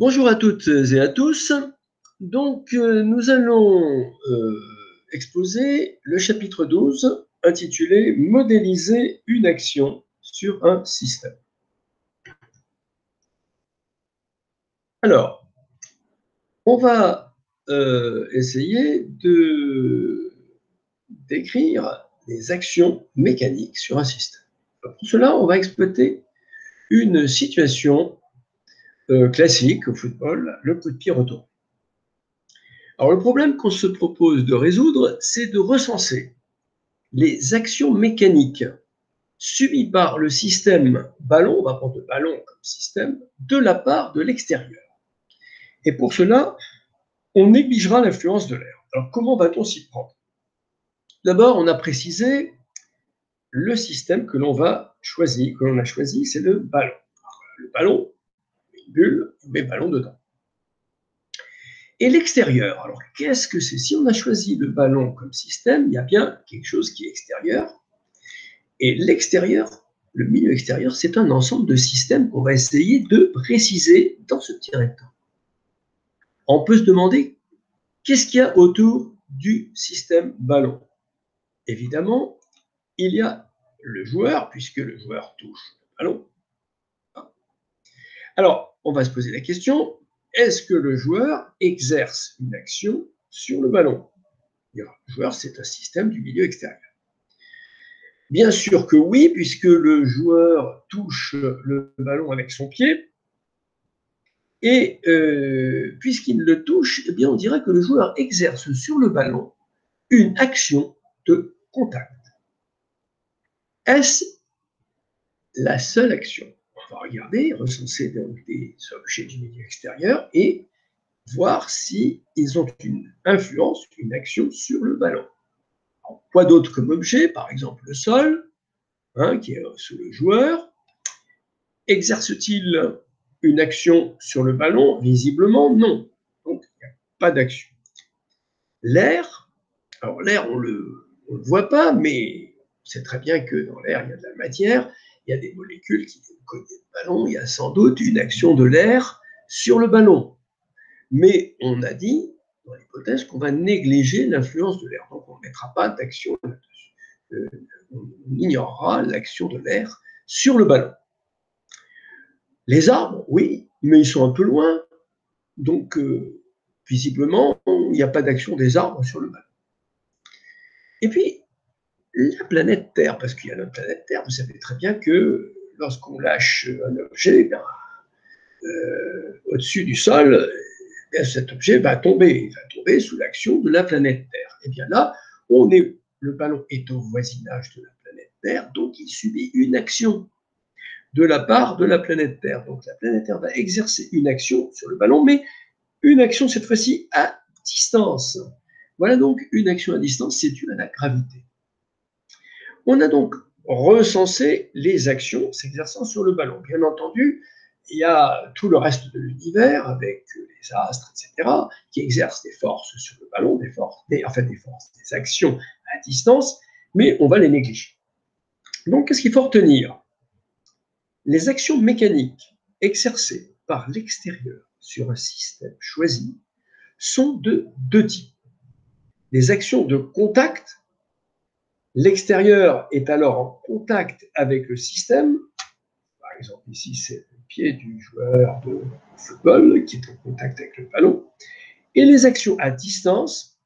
Bonjour à toutes et à tous. Nous allons exposer le chapitre 12 intitulé Modéliser une action sur un système. Alors, on va essayer de décrire les actions mécaniques sur un système. Pour cela, on va exploiter une situation classique au football, le coup de pied retourné. Alors, le problème qu'on se propose de résoudre, c'est de recenser les actions mécaniques subies par le système ballon, on va prendre le ballon comme système, de la part de l'extérieur. Et pour cela, on négligera l'influence de l'air. Alors, comment va-t-on s'y prendre? D'abord, on a précisé le système que l'on a choisi, c'est le ballon. Le ballon, une bulle, on met le ballon dedans. Et l'extérieur, alors qu'est-ce que c'est? Si on a choisi le ballon comme système, il y a bien quelque chose qui est extérieur. Et l'extérieur, le milieu extérieur, c'est un ensemble de systèmes qu'on va essayer de préciser dans ce petit rectangle. On peut se demander qu'est-ce qu'il y a autour du système ballon. Évidemment, il y a le joueur, puisque le joueur touche le ballon. Alors, on va se poser la question, est-ce que le joueur exerce une action sur le ballon? Le joueur, c'est un système du milieu extérieur. Bien sûr que oui, puisque le joueur touche le ballon avec son pied, et puisqu'il le touche, eh bien, on dirait que le joueur exerce sur le ballon une action de contact. Est-ce la seule action? On va regarder, recenser donc des objets du milieu extérieur et voir s'ils ont une influence, une action sur le ballon. Alors, quoi d'autre comme objet? Par exemple, le sol, qui est sous le joueur. Exerce-t-il une action sur le ballon? Visiblement, non. Donc, il n'y a pas d'action. L'air, alors l'air, on le voit pas, mais on sait très bien que dans l'air, il y a de la matière, il y a des molécules qui viennent cogner le ballon, il y a sans doute une action de l'air sur le ballon. Mais on a dit, dans l'hypothèse, qu'on va négliger l'influence de l'air. Donc, on ne mettra pas d'action là-dessus. On ignorera l'action de l'air sur le ballon. Les arbres, oui, mais ils sont un peu loin. Donc, visiblement, il n'y a pas d'action des arbres sur le ballon. Et puis, la planète Terre, parce qu'il y a notre planète Terre, vous savez très bien que lorsqu'on lâche un objet au-dessus du sol, cet objet va tomber sous l'action de la planète Terre. Et bien là, le ballon est au voisinage de la planète Terre, donc il subit une action de la part de la planète Terre. Donc la planète Terre va exercer une action sur le ballon, mais une action cette fois-ci à distance. Voilà donc une action à distance, c'est dû à la gravité. On a donc recensé les actions s'exerçant sur le ballon. Bien entendu, il y a tout le reste de l'univers avec les astres, etc., qui exercent des forces sur le ballon, des actions à distance, mais on va les négliger. Donc, qu'est-ce qu'il faut retenir? Les actions mécaniques exercées par l'extérieur sur un système choisi sont de deux types. Les actions de contact. L'extérieur est alors en contact avec le système. Par exemple, ici, c'est le pied du joueur de football qui est en contact avec le ballon. Et les actions à distance,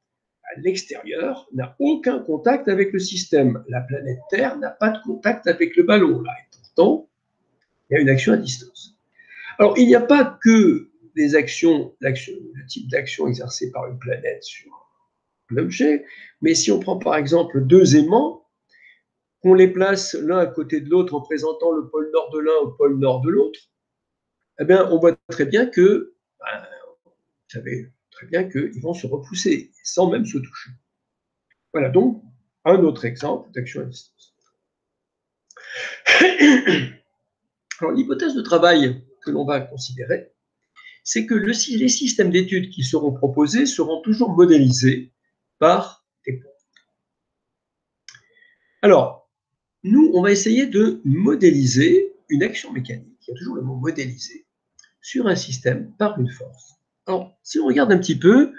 à l'extérieur, n'a aucun contact avec le système. La planète Terre n'a pas de contact avec le ballon, là. Et pourtant, il y a une action à distance. Alors, il n'y a pas que des actions, le type d'action exercée par une planète sur l'objet, mais si on prend par exemple deux aimants, qu'on les place l'un à côté de l'autre en présentant le pôle nord de l'un au pôle nord de l'autre, eh bien, on voit très bien que, vous savez très bien qu'ils vont se repousser sans même se toucher. Voilà donc un autre exemple d'action à distance. Alors, l'hypothèse de travail que l'on va considérer, c'est que les systèmes d'études qui seront proposés seront toujours modélisés par des points. Alors, nous, on va essayer de modéliser une action mécanique. Il y a toujours le mot modéliser. sur un système par une force. Alors, si on regarde un petit peu,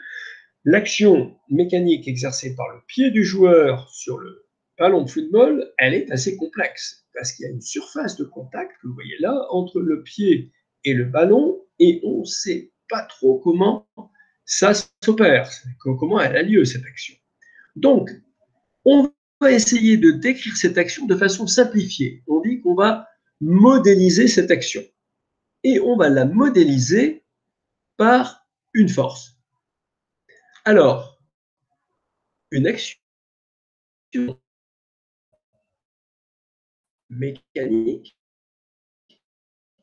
l'action mécanique exercée par le pied du joueur sur le ballon de football, elle est assez complexe, parce qu'il y a une surface de contact, que vous voyez là, entre le pied et le ballon, et on ne sait pas trop comment ça s'opère, comment elle a lieu, cette action. Donc, on va essayer de décrire cette action de façon simplifiée. On dit qu'on va modéliser cette action. Et on va la modéliser par une force. Alors, une action mécanique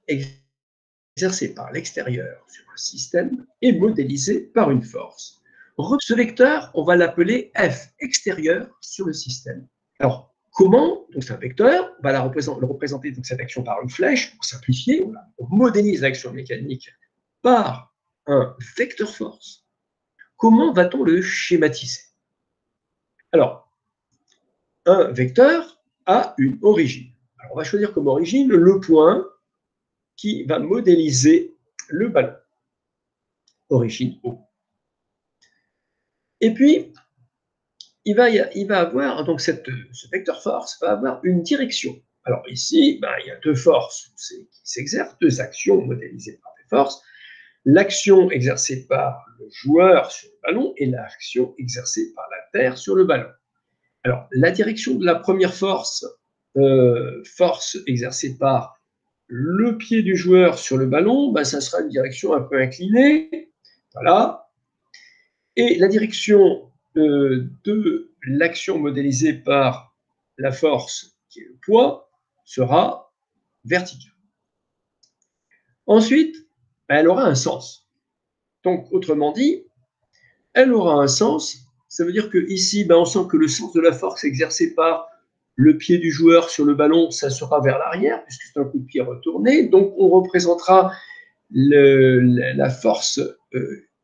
exercée par l'extérieur sur un système est modélisée par une force. Ce vecteur, on va l'appeler F extérieur sur le système. Alors, comment? Donc, c'est un vecteur, on va le représenter donc, cette action par une flèche, pour simplifier, on modélise l'action mécanique par un vecteur force. Comment va-t-on le schématiser? Alors, un vecteur a une origine. Alors, on va choisir comme origine le point qui va modéliser le ballon. Origine O. Et puis, il va avoir, donc ce vecteur force va avoir une direction. Alors ici, il y a deux forces qui s'exercent, deux actions modélisées par des forces. L'action exercée par le joueur sur le ballon et l'action exercée par la terre sur le ballon. Alors, la direction de la première force, force exercée par le pied du joueur sur le ballon, ça sera une direction un peu inclinée. Voilà. Et la direction de l'action modélisée par la force, qui est le poids, sera verticale. Ensuite, elle aura un sens. Donc, autrement dit, elle aura un sens. Ça veut dire qu'ici, on sent que le sens de la force exercée par le pied du joueur sur le ballon, ça sera vers l'arrière, puisque c'est un coup de pied retourné. Donc, on représentera la force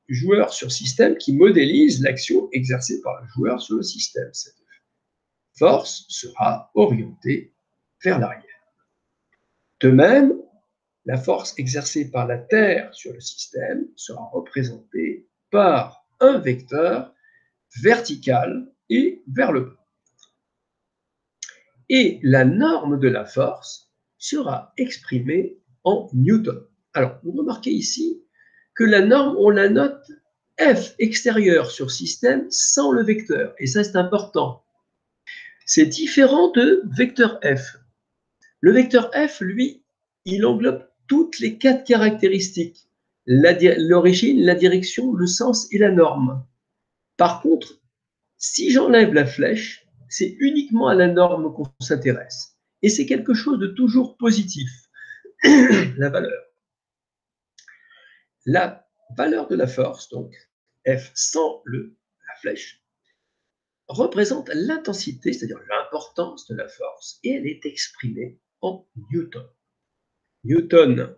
joueur sur système qui modélise l'action exercée par le joueur sur le système. Cette force sera orientée vers l'arrière. De même, la force exercée par la Terre sur le système sera représentée par un vecteur vertical et vers le bas. Et la norme de la force sera exprimée en newton. Alors, vous remarquez ici que la norme, on la note F extérieur sur système sans le vecteur. Et ça, c'est important. C'est différent de vecteur F. Le vecteur F, lui, il englobe toutes les quatre caractéristiques. L'origine, la direction, le sens et la norme. Par contre, si j'enlève la flèche, c'est uniquement à la norme qu'on s'intéresse. Et c'est quelque chose de toujours positif, la valeur. La valeur de la force, donc F sans la flèche, représente l'intensité, c'est-à-dire l'importance de la force, et elle est exprimée en newton. Newton,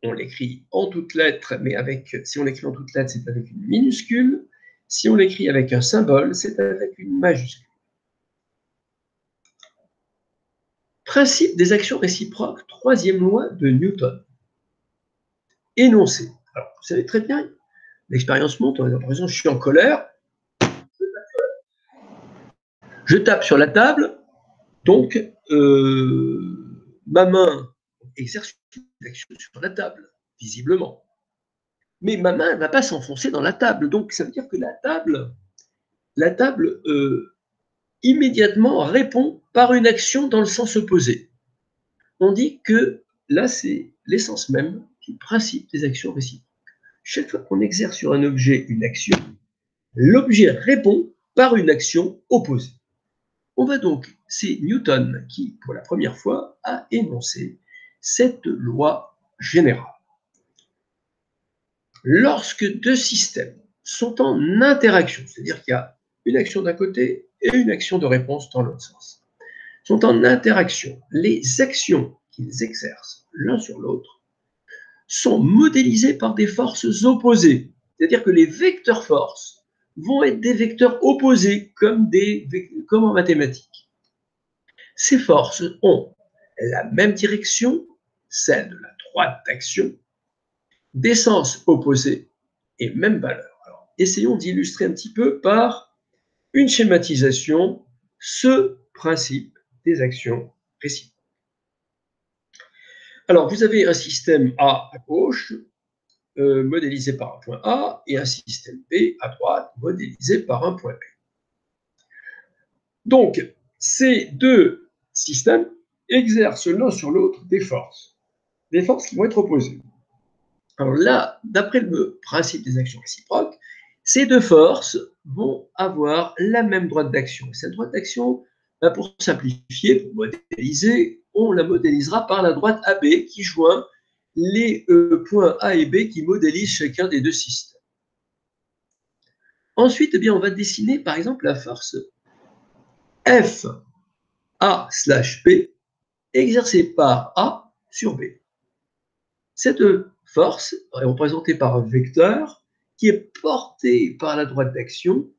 on l'écrit en toutes lettres, mais si on l'écrit en toutes lettres, c'est avec une minuscule. Si on l'écrit avec un symbole, c'est avec une majuscule. Principe des actions réciproques, troisième loi de Newton. Énoncé. Alors, vous savez très bien, l'expérience montre, on a l'impression que je suis en colère, je tape sur la table, donc ma main exerce une action sur la table, visiblement. Mais ma main ne va pas s'enfoncer dans la table, donc ça veut dire que la table immédiatement répond par une action dans le sens opposé. On dit que là, c'est l'essence même du principe des actions réciproques. Chaque fois qu'on exerce sur un objet une action, l'objet répond par une action opposée. C'est Newton qui, pour la première fois, a énoncé cette loi générale. Lorsque deux systèmes sont en interaction, c'est-à-dire qu'il y a une action d'un côté et une action de réponse dans l'autre sens, sont en interaction, les actions qu'ils exercent l'un sur l'autre sont modélisées par des forces opposées. C'est-à-dire que les vecteurs forces vont être des vecteurs opposés, comme en mathématiques. Ces forces ont la même direction, celle de la droite d'action, des sens opposés et même valeur. Alors, essayons d'illustrer un petit peu par une schématisation ce principe des actions réciproques. Alors, vous avez un système A à gauche, modélisé par un point A, et un système B à droite, modélisé par un point B. Donc, ces deux systèmes exercent l'un sur l'autre des forces qui vont être opposées. Alors là, d'après le principe des actions réciproques, ces deux forces vont avoir la même droite d'action. Cette droite d'action, pour simplifier, pour modéliser, on la modélisera par la droite AB qui joint les points A et B qui modélisent chacun des deux systèmes. Ensuite, eh bien, on va dessiner par exemple la force F A/B exercée par A sur B. Cette force est représentée par un vecteur qui est porté par la droite d'action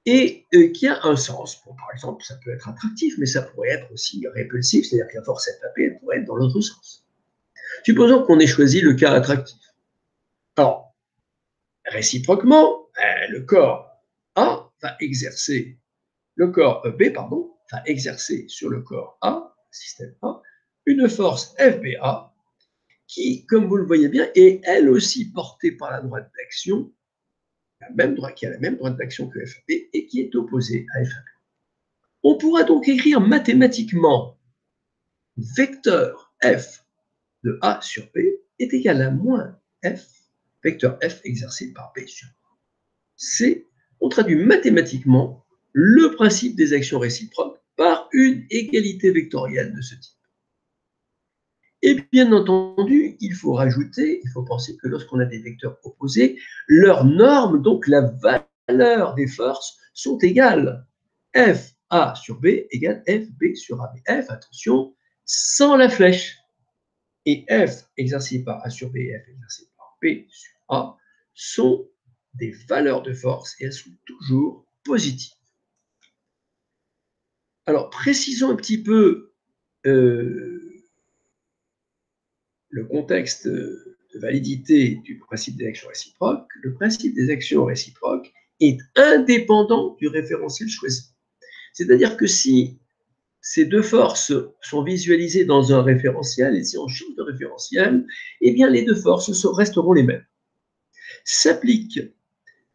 et qui a un sens. Bon, par exemple, ça peut être attractif, mais ça pourrait être aussi répulsif, c'est-à-dire que la force FAP elle pourrait être dans l'autre sens. Supposons qu'on ait choisi le cas attractif. Alors, réciproquement, le corps A va exercer, le corps B, pardon, va exercer sur le corps A, système A, une force FBA qui, comme vous le voyez bien, est elle aussi portée par la droite d'action, qui a la même droite d'action que FAB et qui est opposée à FAB. On pourra donc écrire mathématiquement vecteur F de A sur B est égal à moins F, vecteur F exercé par B sur A. C'est, on traduit mathématiquement le principe des actions réciproques par une égalité vectorielle de ce type. Et bien entendu, il faut penser que lorsqu'on a des vecteurs opposés, leurs normes, donc la valeur des forces, sont égales. F A sur B égale F B sur A. Mais F, attention, sans la flèche. Et F exercé par A sur B et F exercé par B sur A sont des valeurs de force et elles sont toujours positives. Alors, précisons un petit peu le contexte de validité du principe des actions réciproques. Le principe des actions réciproques est indépendant du référentiel choisi. C'est-à-dire que si ces deux forces sont visualisées dans un référentiel et si on change de référentiel, eh bien les deux forces resteront les mêmes. S'applique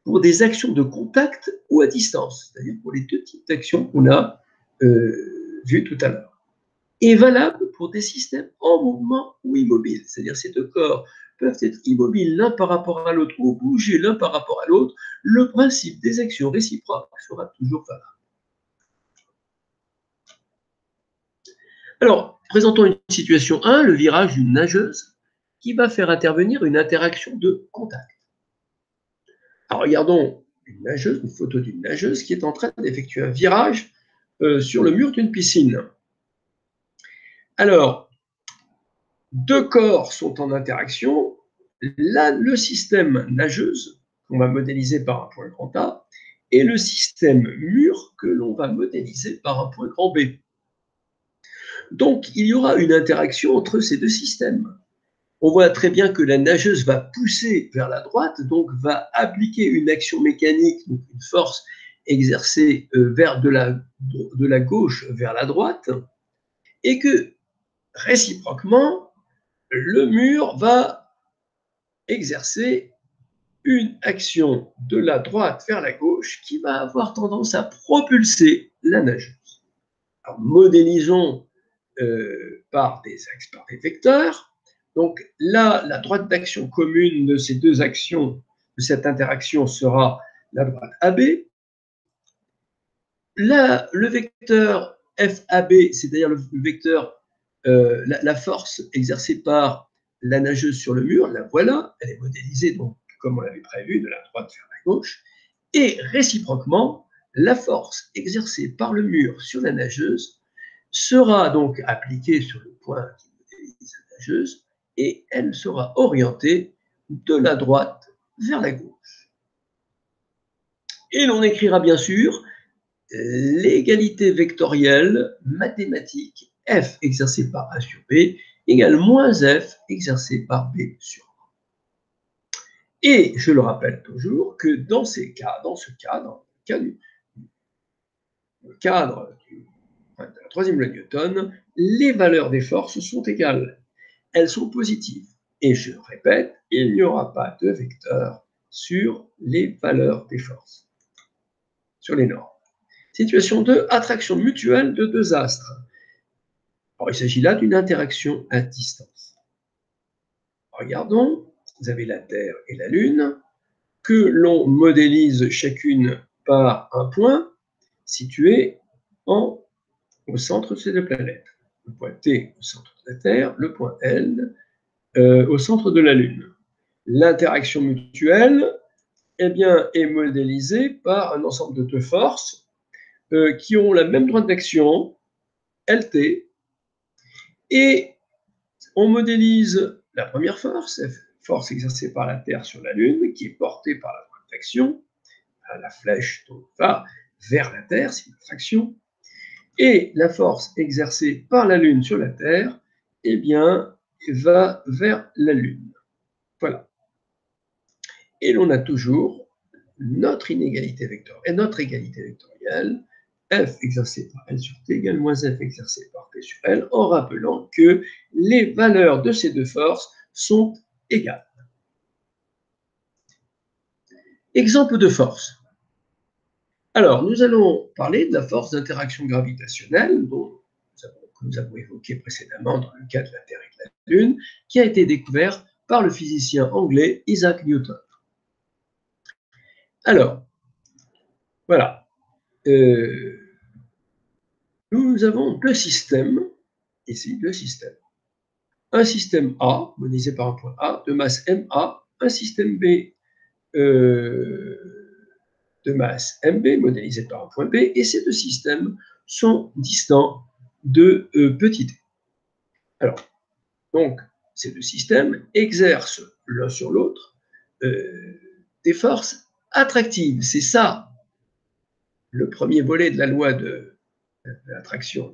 pour des actions de contact ou à distance, c'est-à-dire pour les deux types d'actions qu'on a vues tout à l'heure. Est valable pour des systèmes en mouvement ou immobiles. C'est-à-dire ces deux corps peuvent être immobiles l'un par rapport à l'autre ou bouger l'un par rapport à l'autre. Le principe des actions réciproques sera toujours valable. Alors, présentons une situation 1, le virage d'une nageuse qui va faire intervenir une interaction de contact. Alors, regardons une photo d'une nageuse qui est en train d'effectuer un virage sur le mur d'une piscine. Alors, deux corps sont en interaction. Là, le système nageuse, qu'on va modéliser par un point grand A, et le système mur, que l'on va modéliser par un point grand B. Donc, il y aura une interaction entre ces deux systèmes. On voit très bien que la nageuse va pousser vers la droite, donc va appliquer une action mécanique, donc une force exercée de la gauche vers la droite, et que réciproquement, le mur va exercer une action de la droite vers la gauche qui va avoir tendance à propulser la nageuse. Alors, modélisons par des vecteurs. Donc là, la droite d'action commune de ces deux actions, de cette interaction, sera la droite AB. Là, le vecteur FAB, c'est-à-dire le vecteur, la force exercée par la nageuse sur le mur, la voilà, elle est modélisée donc comme on l'avait prévu, de la droite vers la gauche, et réciproquement, la force exercée par le mur sur la nageuse sera donc appliquée sur le point qui modélise la nageuse, et elle sera orientée de la droite vers la gauche. Et l'on écrira bien sûr l'égalité vectorielle mathématique F exercée par A sur B égale moins F exercée par B sur A. Et je le rappelle toujours que dans ce cadre de la troisième loi de Newton, les valeurs des forces sont égales. Elles sont positives. Et je répète, il n'y aura pas de vecteur sur les valeurs des forces, sur les normes. Situation 2, attraction mutuelle de deux astres. Alors, il s'agit là d'une interaction à distance. Regardons, vous avez la Terre et la Lune, que l'on modélise chacune par un point situé au centre de ces deux planètes. Le point T au centre de la Terre, le point L au centre de la Lune. L'interaction mutuelle est modélisée par un ensemble de deux forces qui ont la même droite d'action, LT, et on modélise la première force exercée par la Terre sur la Lune, qui est portée par la droite d'action, la flèche va vers la Terre, c'est une attraction, et la force exercée par la Lune sur la Terre, va vers la Lune. Voilà. Et l'on a toujours notre inégalité vectorielle et notre égalité vectorielle, F exercé par L sur T égale moins F exercé par T sur L, en rappelant que les valeurs de ces deux forces sont égales. Exemple de force. Alors, nous allons parler de la force d'interaction gravitationnelle que nous avons évoquée précédemment dans le cas de la Terre et de la Lune, qui a été découvert par le physicien anglais Isaac Newton. Alors, voilà. Nous avons deux systèmes, ici, deux systèmes. Un système A, modélisé par un point A, de masse MA, un système B de masse MB, modélisé par un point B, et ces deux systèmes sont distants de petit d. Alors, donc, ces deux systèmes exercent l'un sur l'autre des forces attractives. C'est ça le premier volet de la loi d'interaction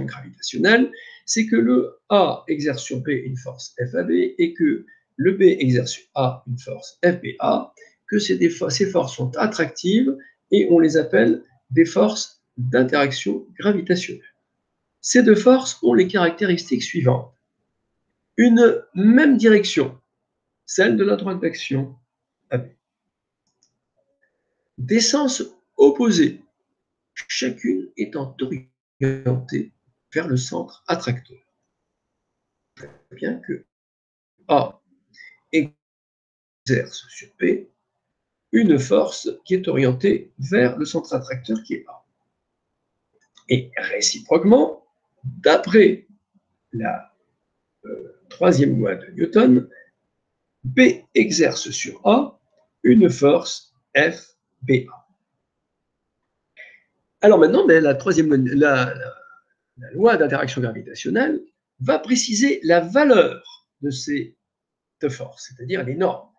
gravitationnelle, c'est que le A exerce sur B une force FAB et que le B exerce sur A une force FBA, que ces forces sont attractives et on les appelle des forces d'interaction gravitationnelle. Ces deux forces ont les caractéristiques suivantes. Une même direction, celle de la droite d'action AB. Des sens opposés, chacune étant orientée vers le centre attracteur. Bien que A exerce sur B une force qui est orientée vers le centre attracteur qui est A. Et réciproquement, d'après la troisième loi de Newton, B exerce sur A une force FBA. Alors maintenant, la loi d'interaction gravitationnelle va préciser la valeur de ces deux forces, c'est-à-dire les normes.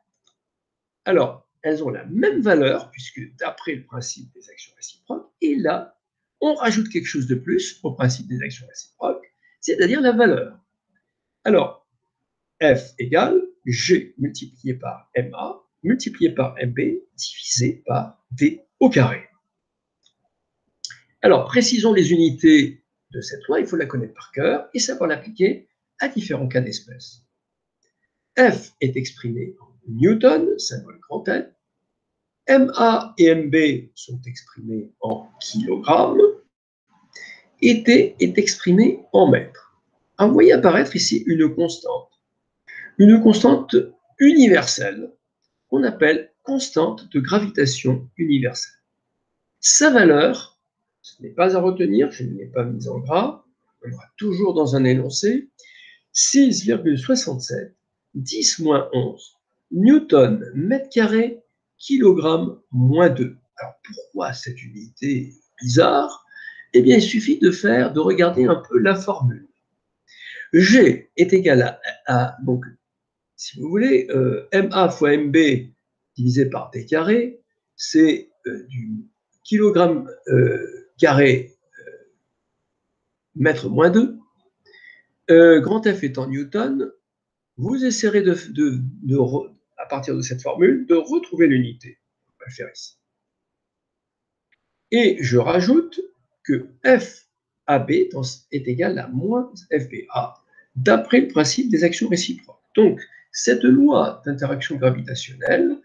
Alors, elles ont la même valeur, puisque d'après le principe des actions réciproques, et là, on rajoute quelque chose de plus au principe des actions réciproques, c'est-à-dire la valeur. Alors, F égale G multiplié par MA, multiplié par MB, divisé par D au carré. Alors, précisons les unités de cette loi, il faut la connaître par cœur et savoir l'appliquer à différents cas d'espèce. F est exprimé en Newton, symbole grand N. MA et MB sont exprimés en kilogrammes. Et T est exprimé en mètres. Alors, vous voyez apparaître ici une constante universelle qu'on appelle constante de gravitation universelle. Sa valeur, ce n'est pas à retenir, je ne l'ai pas mise en gras, on aura toujours dans un énoncé, 6,67 10-11 newton mètre carré kilogramme moins 2. Alors pourquoi cette unité bizarre? Eh bien, il suffit de regarder un peu la formule. G est égal à donc, si vous voulez, MA fois MB divisé par D carré, c'est du kilogramme carré mètre moins 2. Grand F étant Newton, vous essaierez à partir de cette formule, de retrouver l'unité. On va le faire ici. Et je rajoute que FAB est égal à moins FBA, d'après le principe des actions réciproques. Donc, cette loi d'interaction gravitationnelle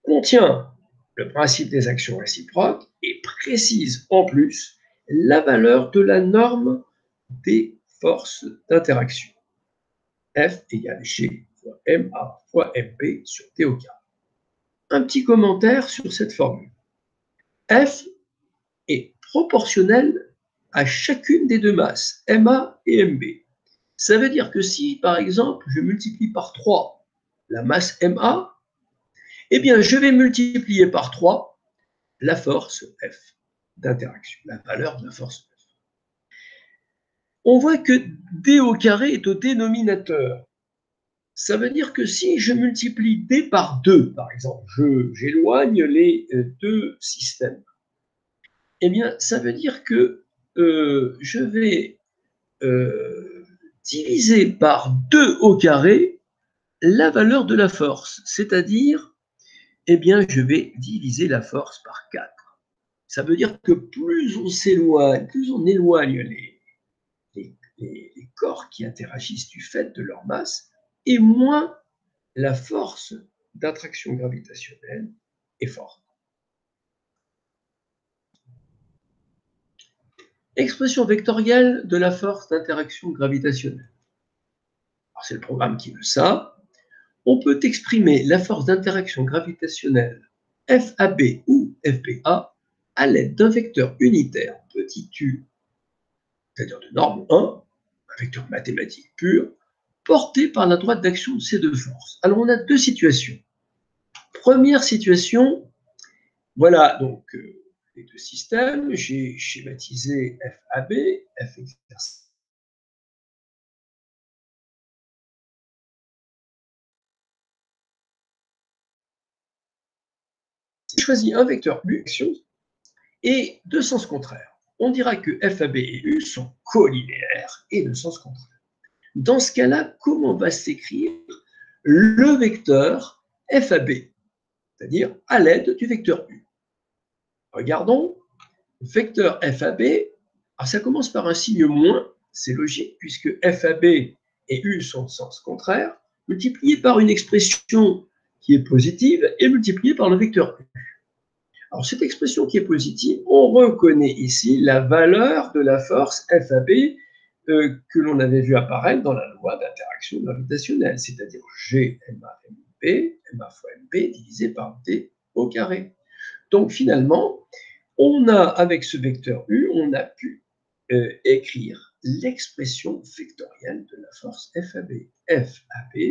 contient le principe des actions réciproques et précise en plus la valeur de la norme des forces d'interaction. F égale G fois MA fois MP sur T au carré. Un petit commentaire sur cette formule. F est proportionnel à chacune des deux masses, MA et MB. Ça veut dire que si, par exemple, je multiplie par 3 la masse MA, eh bien, je vais multiplier par 3 la force F d'interaction, la valeur de la force F. On voit que D au carré est au dénominateur. Ça veut dire que si je multiplie D par 2, par exemple, j'éloigne les deux systèmes, eh bien, ça veut dire que je vais diviser par 2 au carré la valeur de la force, c'est-à-dire, eh bien, je vais diviser la force par 4. Ça veut dire que plus on s'éloigne, plus on éloigne les corps qui interagissent du fait de leur masse, et moins la force d'attraction gravitationnelle est forte. Expression vectorielle de la force d'interaction gravitationnelle. C'est le programme qui veut ça. On peut exprimer la force d'interaction gravitationnelle FAB ou FBA à l'aide d'un vecteur unitaire petit u, c'est-à-dire de norme 1, un vecteur mathématique pur, porté par la droite d'action de ces deux forces. Alors on a deux situations. Première situation, voilà donc les deux systèmes, j'ai schématisé FAB, F exercice. J'ai choisi un vecteur U, action, et de sens contraire. On dira que FAB et U sont collinéaires et de sens contraire. Dans ce cas-là, comment va s'écrire le vecteur FAB, c'est-à-dire à l'aide du vecteur U? Regardons, vecteur FAB, alors ça commence par un signe moins, c'est logique, puisque FAB et U sont de sens contraire, multiplié par une expression qui est positive et multiplié par le vecteur U. Alors, cette expression qui est positive, on reconnaît ici la valeur de la force FAB que l'on avait vu apparaître dans la loi d'interaction gravitationnelle, c'est-à-dire G MA MP, MA fois MP divisé par D au carré. Donc, finalement, on a, avec ce vecteur U, on a pu écrire l'expression vectorielle de la force FAB. FAB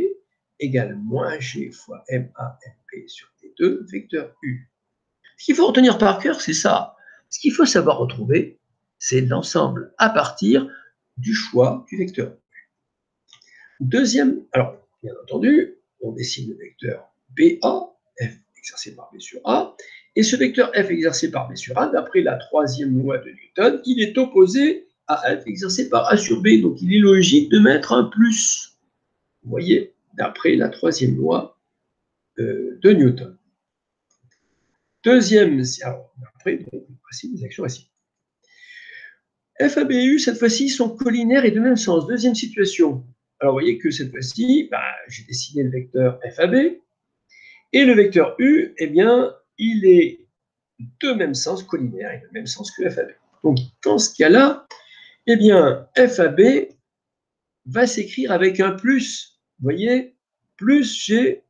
égale moins G fois MA MP sur D2, vecteur U. Ce qu'il faut retenir par cœur, c'est ça. Ce qu'il faut savoir retrouver, c'est l'ensemble à partir du choix du vecteur. Deuxième, alors, bien entendu, on dessine le vecteur BA, F exercé par B sur A, et ce vecteur F exercé par B sur A, d'après la troisième loi de Newton, il est opposé à F exercé par A sur B, donc il est logique de mettre un plus. Vous voyez, d'après la troisième loi de Newton. Deuxième, alors, après, donc, le principe des actions réciproques. FAB et U, cette fois-ci, sont collinaires et de même sens. Deuxième situation. Alors, vous voyez que cette fois-ci, j'ai dessiné le vecteur FAB, et le vecteur U, eh bien, il est de même sens, collinaire, et de même sens que FAB. Donc, dans ce cas-là, eh bien, FAB va s'écrire avec un plus, vous voyez, plus G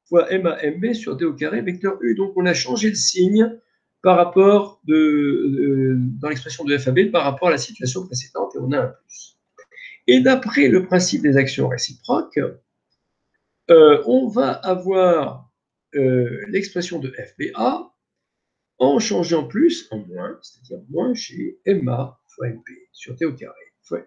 fois MAMB sur D au carré, vecteur U. Donc, on a changé le signe par rapport dans l'expression de FAB par rapport à la situation précédente, et on a un plus. Et d'après le principe des actions réciproques, on va avoir l'expression de FBA en changeant plus en moins, c'est-à-dire moins G MA fois MP sur T au carré fois U.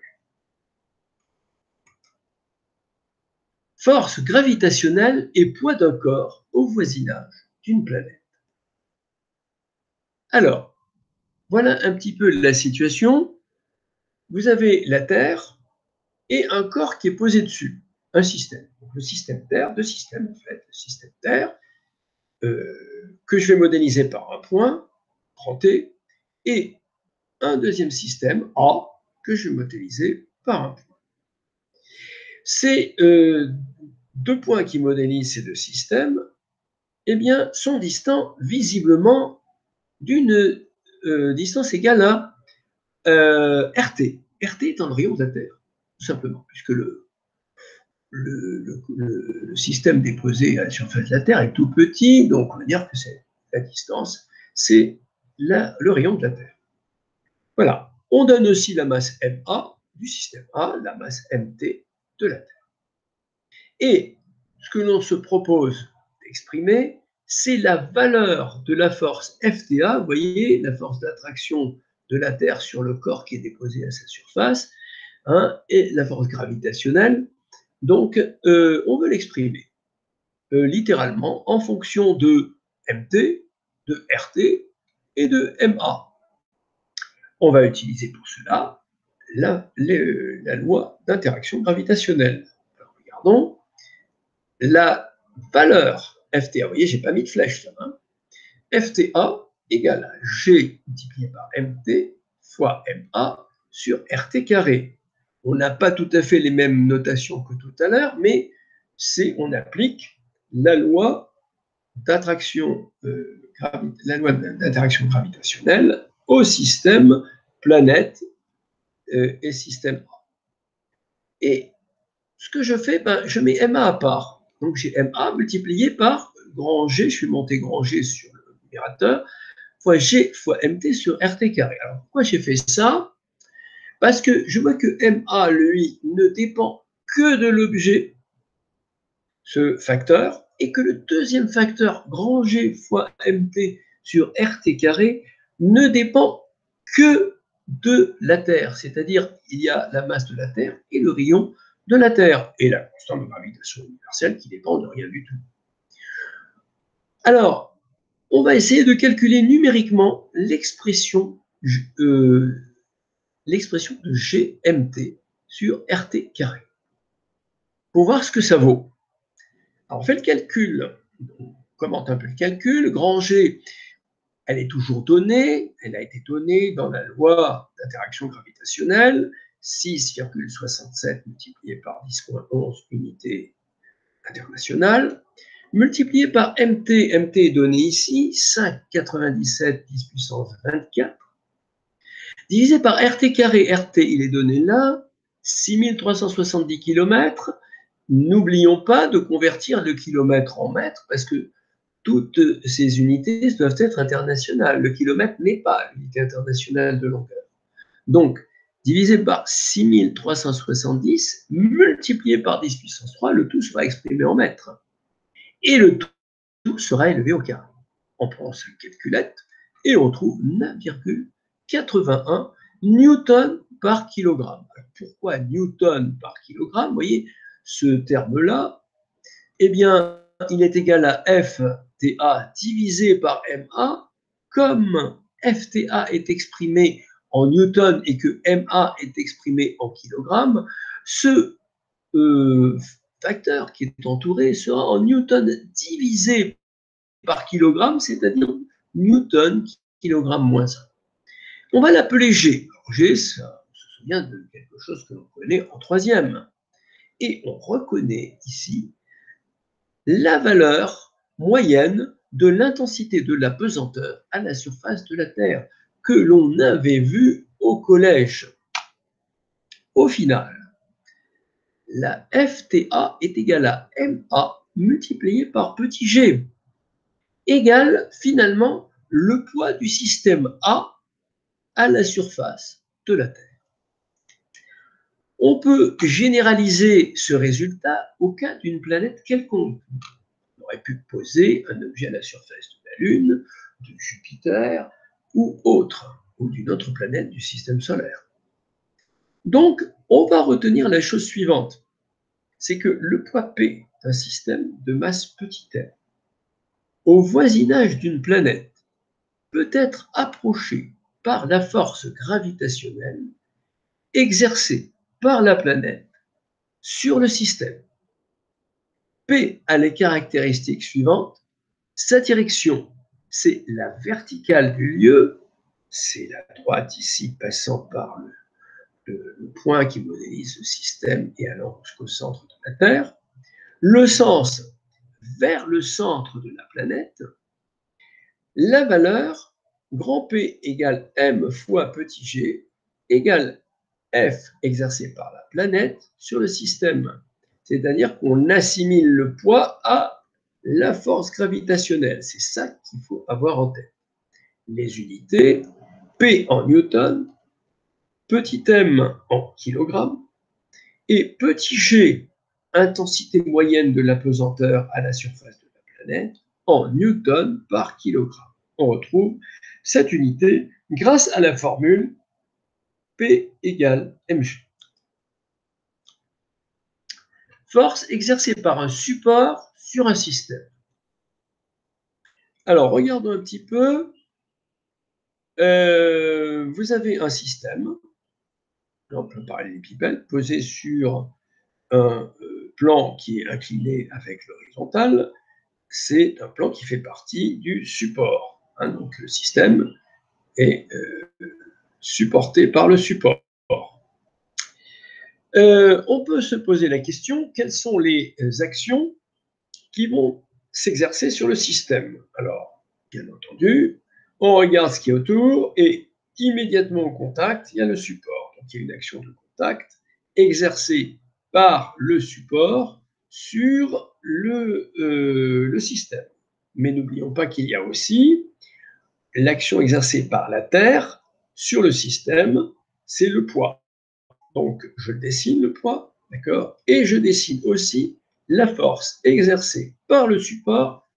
Force gravitationnelle et poids d'un corps au voisinage d'une planète. Alors, voilà un petit peu la situation. Vous avez la Terre et un corps qui est posé dessus. un système. Donc, le système Terre, deux systèmes en fait. Le système Terre, que je vais modéliser par un point, grand T, et un deuxième système, A, que je vais modéliser par un point. Ces deux points qui modélisent ces deux systèmes, eh bien, sont distants visiblement d'une distance égale à RT. RT étant le rayon de la Terre, tout simplement, puisque le système déposé à la surface de la Terre est tout petit, donc on va dire que c'est la distance, c'est le rayon de la Terre. Voilà. On donne aussi la masse MA du système A, la masse MT de la Terre. Et ce que l'on se propose d'exprimer, c'est la valeur de la force FTA, vous voyez, la force d'attraction de la Terre sur le corps qui est déposé à sa surface, hein, et la force gravitationnelle. Donc, on veut l'exprimer littéralement en fonction de MT, de RT et de MA. On va utiliser pour cela la loi d'interaction gravitationnelle. Alors, regardons. La valeur FTA, vous voyez, je n'ai pas mis de flèche là, hein, FTA égale à G multiplié par MT fois MA sur RT carré. On n'a pas tout à fait les mêmes notations que tout à l'heure, mais on applique la loi d'attraction gravitationnelle au système planète et système A. Et ce que je fais, je mets MA à part. Donc j'ai MA multiplié par grand G, je suis monté grand G sur le numérateur, fois G fois MT sur RT carré. Alors pourquoi j'ai fait ça? Parce que je vois que MA, lui, ne dépend que de l'objet, ce facteur, et que le deuxième facteur, grand G fois MT sur RT carré, ne dépend que de la Terre, c'est-à-dire il y a la masse de la Terre et le rayon de la Terre, et la constante de gravitation universelle qui dépend de rien du tout. Alors, on va essayer de calculer numériquement l'expression de GMT sur RT carré, pour voir ce que ça vaut. Alors, on fait le calcul, on commente un peu le calcul, grand G, elle est toujours donnée, elle a été donnée dans la loi d'interaction gravitationnelle, 6,67 multiplié par 10,11 unités internationales, multiplié par MT, MT est donné ici, 5,97 10 puissance 24, divisé par RT carré, RT il est donné là, 6370 km. N'oublions pas de convertir le kilomètre en mètre, parce que toutes ces unités doivent être internationales. Le kilomètre n'est pas l'unité internationale de longueur. Donc, divisé par 6370, multiplié par 10 puissance 3, le tout sera exprimé en mètres. Et le tout sera élevé au carré. On prend cette calculette et on trouve 9,81 newtons par kilogramme. Alors, pourquoi newton par kilogramme? Vous voyez, ce terme-là, eh bien, il est égal à FTA divisé par MA. Comme FTA est exprimé en newton et que MA est exprimé en kilogrammes, ce facteur qui est entouré sera en newton divisé par kilogramme, c'est-à-dire newton kilogramme moins 1. On va l'appeler G. Alors, G, ça, on se souvient de quelque chose que l'on connaît en troisième. Et on reconnaît ici la valeur moyenne de l'intensité de la pesanteur à la surface de la Terre que l'on avait vu au collège. Au final, la FTA est égale à MA multiplié par petit g, égale finalement le poids du système A à la surface de la Terre. On peut généraliser ce résultat au cas d'une planète quelconque. On aurait pu poser un objet à la surface de la Lune, de Jupiter ou autre, ou d'une autre planète du système solaire. Donc, on va retenir la chose suivante, c'est que le poids P d'un système de masse petit m, au voisinage d'une planète, peut être approché par la force gravitationnelle exercée par la planète sur le système. P a les caractéristiques suivantes. Sa direction, c'est la verticale du lieu, c'est la droite ici passant par le point qui modélise le système et allant jusqu'au centre de la Terre. Le sens vers le centre de la planète. La valeur grand P égale M fois petit g égale F exercé par la planète sur le système. C'est-à-dire qu'on assimile le poids à la force gravitationnelle. C'est ça qu'il faut avoir en tête. Les unités, P en newton, petit m en kilogrammes, et petit g, intensité moyenne de l'apesanteur à la surface de la planète, en newton par kilogramme. On retrouve cette unité grâce à la formule P égale mg. Force exercée par un support sur un système. Alors, regardons un petit peu. Vous avez un système, un parallélépipède, posé sur un plan qui est incliné avec l'horizontale. C'est un plan qui fait partie du support. Donc, le système est supporté par le support. On peut se poser la question, quelles sont les actions qui vont s'exercer sur le système? Alors, bien entendu, on regarde ce qui est autour et immédiatement au contact, il y a le support. Donc, il y a une action de contact exercée par le support sur le système. Mais n'oublions pas qu'il y a aussi l'action exercée par la Terre sur le système, c'est le poids. Donc, je dessine le poids, d'accord? Et je dessine aussi la force exercée par le support.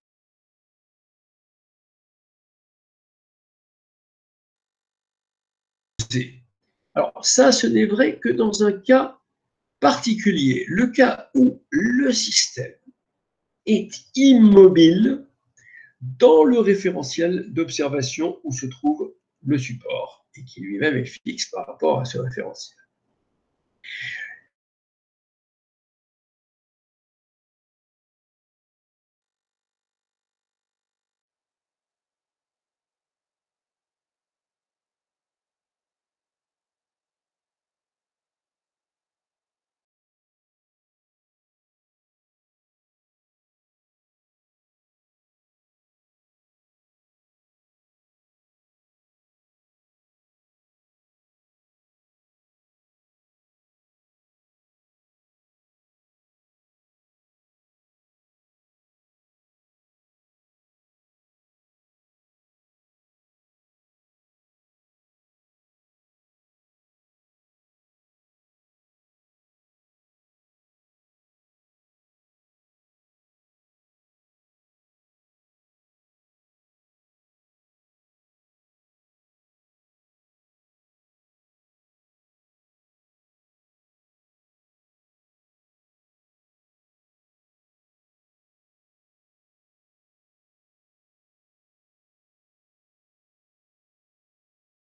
Alors, ça, ce n'est vrai que dans un cas particulier, le cas où le système est immobile dans le référentiel d'observation où se trouve le support et qui lui-même est fixe par rapport à ce référentiel.